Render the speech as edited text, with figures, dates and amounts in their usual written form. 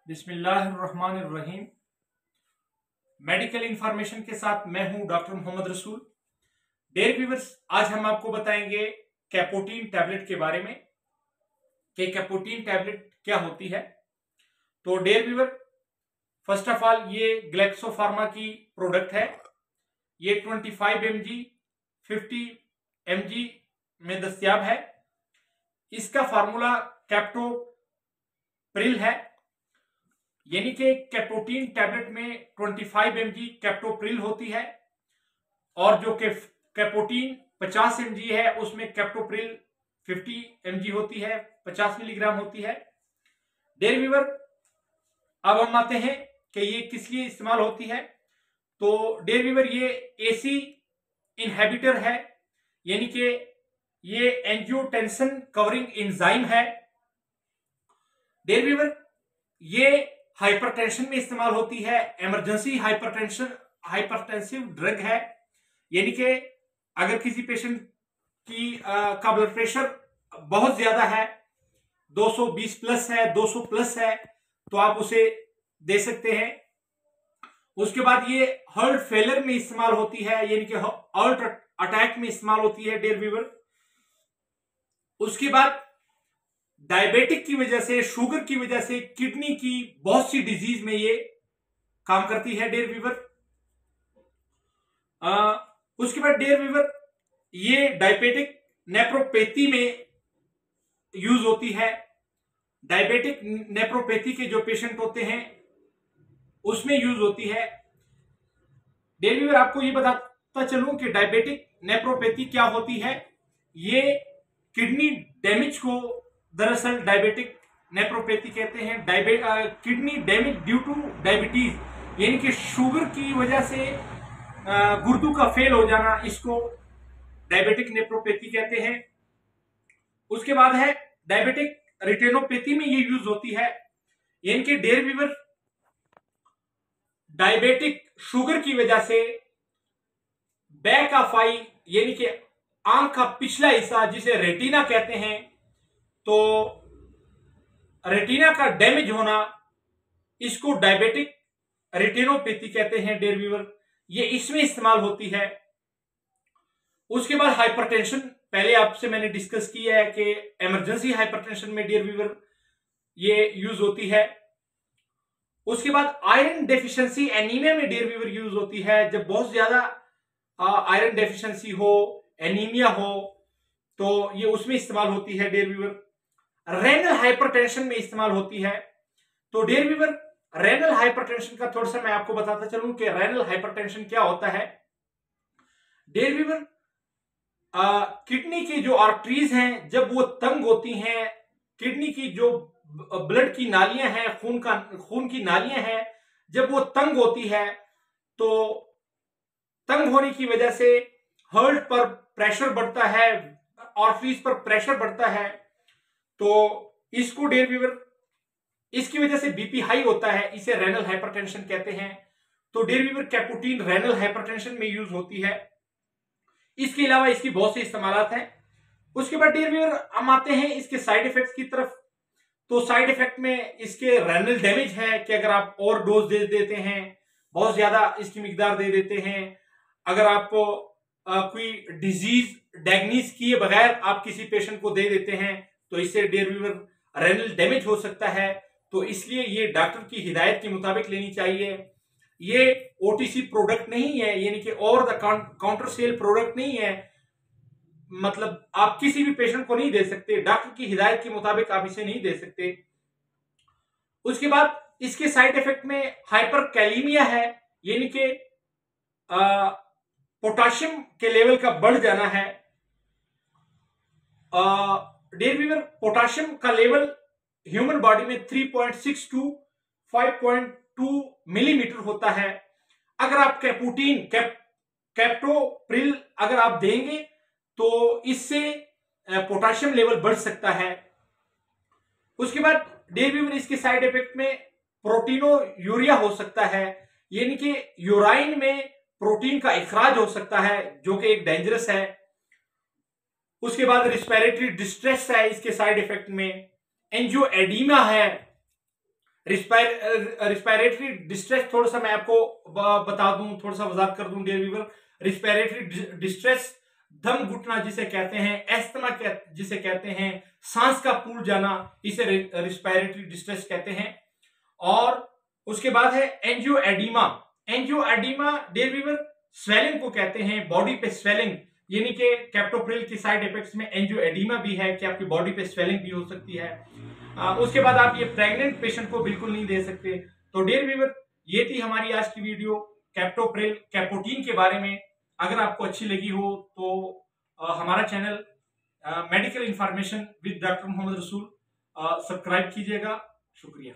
बिस्मिल्लाहिर्रहमानिर्रहीम। Medical information के साथ मैं हूं डॉक्टर मोहम्मद रसूल। डेयर व्यूअर्स, आज हम आपको बताएंगे कैपोटीन टैबलेट के बारे में कि कैपोटीन टैबलेट क्या होती है। तो dear viewer, first of all ये ग्लैक्सो फार्मा की प्रोडक्ट है। ये 25 mg 50 mg में दस्तयाब है। इसका फार्मूला कैप्टोप्रिल है, यानी कि कैपोटीन टैबलेट में 25 mg कैप्टोप्रिल होती है और जो कैपोटीन 50 mg है उसमें कैप्टोप्रिल 50 mg होती है, 50 मिलीग्राम होती है। डेयर व्यूअर, अब हम आते हैं कि ये किस लिए इस्तेमाल होती है। तो डेयर व्यूअर, ये एसी इनहिबिटर है, यानी कि ये एंजियोटेंसिन कवरिंग एंजाइम है। डेयर व्यूअर, ये हाइपरटेंशन में इस्तेमाल होती है, इमरजेंसी हाइपरटेंसिव ड्रग है, यानी कि अगर किसी पेशेंट का ब्लड प्रेशर बहुत ज्यादा है, 220 प्लस है, 200 प्लस है, तो आप उसे दे सकते हैं। उसके बाद ये हार्ट फेलियर में इस्तेमाल होती है, यानी कि हार्ट अटैक में इस्तेमाल होती है डेयर व्यूअर। उसके बाद डायबिटिक की वजह से, शुगर की वजह से, किडनी की बहुत सी डिजीज में ये काम करती है डेयर व्यूअर। उसके बाद डेयर व्यूअर, ये डायबिटिक नेफ्रोपैथी में यूज होती है। डायबिटिक नेफ्रोपैथी के जो पेशेंट होते हैं उसमें यूज होती है। डेयर व्यूअर, आपको ये बताता चलूं कि डायबिटिक नेफ्रोपैथी क्या होती है। ये किडनी डैमेज को दरअसल डायबिटिक नेफ्रोपैथी कहते हैं। Kidney damage due two diabetes, यानी कि शुगर की वजह से गुर्दों का फेल हो जाना, इसको डायबिटिक नेफ्रोपैथी कहते हैं। उसके बाद है डायबिटिक रेटिनोपैथी में ये यूज होती है, यानी कि डेयर व्यूअर, डायबिटिक शुगर की वजह से बैक ऑफ आई, यानी कि आंख का पिछला हिस्सा जिसे रेटिना कहते हैं, तो रेटिना का डैमेज होना, इसको डायबिटिक रेटिनोपैथी कहते हैं डेयर व्यूअर। ये इसमें इस्तेमाल होती है। उसके बाद हाइपरटेंशन, पहले आपसे मैंने डिस्कस किया है कि इमरजेंसी हाइपरटेंशन में डेयर व्यूअर ये यूज होती है। उसके बाद आयरन डेफिशिएंसी एनीमिया में डेयर व्यूअर यूज होती है। जब बहुत ज्यादा आयरन डेफिशिएंसी हो, एनीमिया हो, तो ये उसमें इस्तेमाल होती है डेयर व्यूअर। रेनल हाइपरटेंशन में इस्तेमाल होती है। तो डेयर व्यूअर, रेनल हाइपरटेंशन का थोड़ा सा मैं आपको बताता चलूं कि रेनल हाइपरटेंशन क्या होता है। डेयर व्यूअर, किडनी की जो आर्टरीज हैं जब वो तंग होती हैं, किडनी की जो ब्लड की नालियां हैं, खून की नालियां हैं, जब वो तंग होती है, तो तंग होने की वजह से हार्ट पर प्रेशर बढ़ता है, आर्टरीज पर प्रेशर बढ़ता है, तो इसको डेयर व्यूअर, इसकी वजह से बीपी हाई होता है, इसे रेनल हाइपरटेंशन कहते हैं। तो डेयर व्यूअर, कैपोटीन रेनल हाइपरटेंशन में यूज होती है। इसके अलावा इसकी बहुत से इस्तेमालात हैं। उसके बाद डेयर व्यूअर, हम आते हैं इसके साइड इफेक्ट्स की तरफ। तो साइड इफेक्ट में इसके रेनल डैमेज है कि अगर आप ओवर डोज दे देते हैं, बहुत ज्यादा इसकी मिकदार दे देते हैं, अगर आप कोई डिजीज डायग्नोस किए बगैर आप किसी पेशेंट को दे देते हैं, तो इससे डेयर व्यूअर रेनल डैमेज हो सकता है। तो इसलिए ये डॉक्टर की हिदायत के मुताबिक लेनी चाहिए। ये ओटीसी प्रोडक्ट नहीं है, यानी कि over the counter sale product नहीं है। मतलब आप किसी भी पेशेंट को नहीं दे सकते, डॉक्टर की हिदायत के मुताबिक आप इसे नहीं दे सकते। उसके बाद इसके साइड इफेक्ट में हाइपरकैलीमिया है, यानी कि पोटाशियम के लेवल का बढ़ जाना है। डेयर व्यूअर, पोटाशियम का लेवल ह्यूमन बॉडी में 3.6 to 5.2 मिलीमीटर होता है। अगर आप कैप्टोप्रिल अगर आप देंगे तो इससे पोटाशियम लेवल बढ़ सकता है। उसके बाद डेयर व्यूअर, इसके साइड इफेक्ट में प्रोटीनो यूरिया हो सकता है, यानी कि यूराइन में प्रोटीन का इखराज हो सकता है, जो कि एक डेंजरस है। उसके बाद रिस्पिरेटरी डिस्ट्रेस है इसके साइड इफेक्ट में, एंजियोएडिमा है, रिस्पायरेटरी डिस्ट्रेस थोड़ा सा मैं आपको बता दूं, थोड़ा सा वजाहत कर दूं डियर व्यूअर। रिस्पायरेटरी डिस्ट्रेस दम घुटना जिसे कहते हैं, एस्थमा जिसे कहते हैं, सांस का फूल जाना, इसे रिस्पायरेटरी डिस्ट्रेस कहते हैं। और उसके बाद है angioedema. Angioedema dear viewer swelling को कहते हैं, बॉडी पे स्वेलिंग, यानी कि कैप्टोप्रिल की साइड इफेक्ट्स में एंजियोएडिमा भी है कि आपकी बॉडी पे स्वेलिंग भी हो सकती है। उसके बाद आप ये प्रेग्नेंट पेशेंट को बिल्कुल नहीं दे सकते। तो डियर व्यूअर ये थी हमारी आज की वीडियो कैप्टोप्रिल कैपोटीन के बारे में। अगर आपको अच्छी लगी हो तो हमारा channel medical information with doctor Mohammad Rasool subscribe कीजिएगा। शुक्रिया।